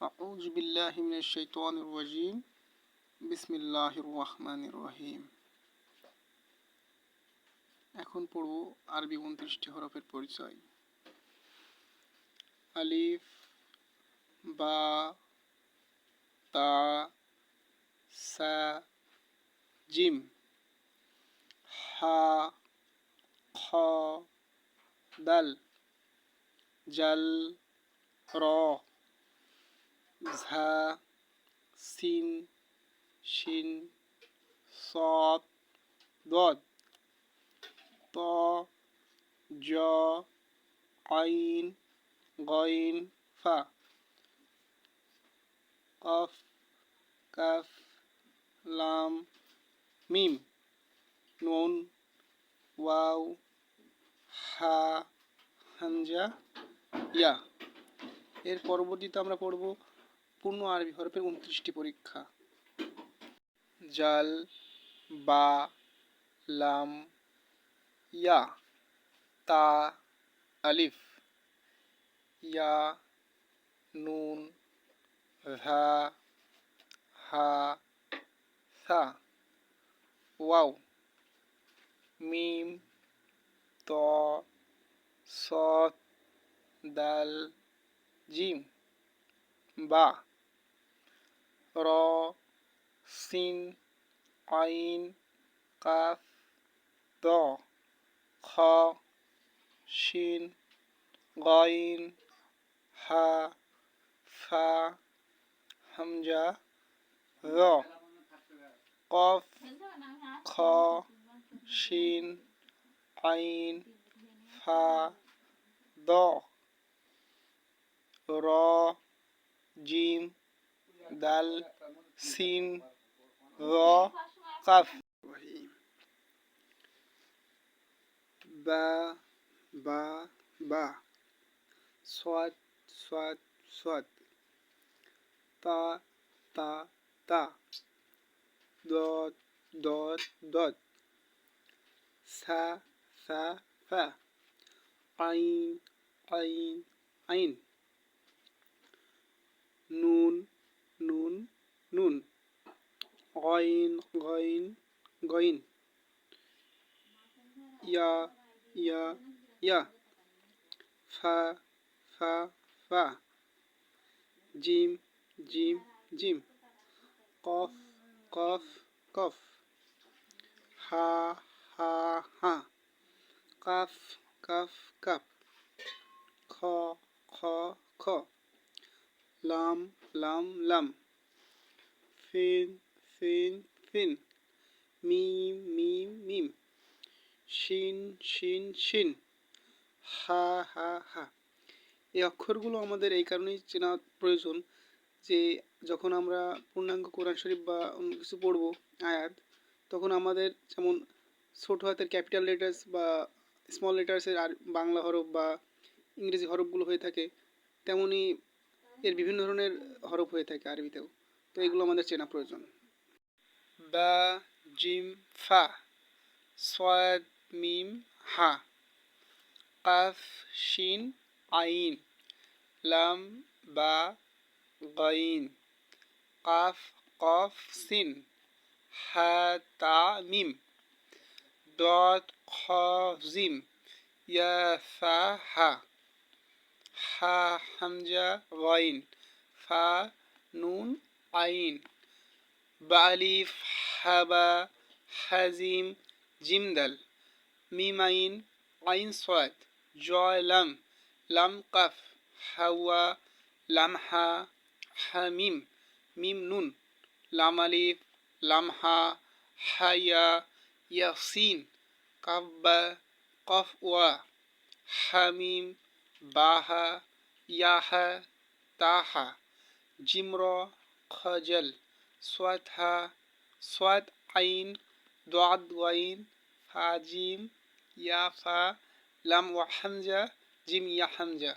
أعوذ بالله من الشيطان الرجيم بسم الله الرحمن الرحيم এখন পড়ব আরবি 29টি হরফের পরিচয়। আলিফ, বা, তা, সা, জিম, হা, খ, দাল, জাল, র, ঝা, সিন, শিন, صاد ضاد ط ج عين غين فا قاف কাফ লাম মিম নুন ওয়াও হা হামজা ইয়া। এর পরবর্তীতে আমরা পড়ব পূর্ণ আরবি হরফের 29টি পরীক্ষা। জাল, বা, লাম, ইয়া, তা, আলিফ, ইয়া, নুন, হা, হা, সা, ওয়াও, মিম, ত, সদ, দাল, জিম, বা, র, সিন, আইন, কাফ, দ, খ, শিন, গইন, হা, ফা, হামজা, র, কফ, খ, শিন, আইন, ফা, দ, র, জিম, দাল, সিন, র, কাফ। বা, বা, বা, সাদ, সাদ, সাদ, তা, তা, তা, দদ, দদ, দদ, সা, সা, ফা, আইন, আইন, আইন, নুন, নুন, নুন, গইন, গইন, গইন, ইয়া, ইয়া, ইয়া, ফা, ফা, ফা, জিম, জিম, জিম, কফ, কফ, কফ, হা, হা, হা, কাফ, কাফ, কাফ, খ, খ, খ, লাম, লাম, লাম, ফিন, ফিন, ফিন, মিম, মিম, মিম, শিন, শিন, শিন, হা, হা, হা। এই অক্ষরগুলো আমাদের এই কারণেই চেনা প্রয়োজন যে যখন আমরা পূর্ণাঙ্গ কোরআন শরীফ বা অন্য কিছু পড়ব আয়াত, তখন আমাদের যেমন ছোট হাতের ক্যাপিটাল লেটার্স বা স্মল লেটার্সের আর বাংলা হরফ বা ইংরেজি হরফগুলো হয়ে থাকে, তেমনি এর বিভিন্ন ধরনের হরফ হয়ে থাকে আরবিতেও। তো এগুলো আমাদের চেনা প্রয়োজন। বা, জিম, ফা, সাদ, মিম, হা, কাফ, শিন, আইন, লাম, বা, গাইন, কাফ, কফ, সিন, হা, তা, মিম, দদ, খ, জিম, ইয়া, ফা, হা, হা, হামজা, গাইন, ফা, নুন, আইন, বা, আলিফ, হাবা, হাজিম, জিমদাল, মিম, আইন, আইন, সাদ, জয়, লাম, লাম, কাফ, হাওয়া, লামহা, হামিম, মিম, নুন, লাম, আলিফ, লামহা, হায়া, ইয়াসিন, কাফ, বা, কফ, ওয়া, হামিম, বাহা, ইয়াহা, তাহা, জিমর, খজল, সাদহা, সাদ, আইন, দাদ, গাইন, ফা, জিম, ইয়া, ফা, লাম, ওয়া, হামজা, জিম, ইয়া, হামজা।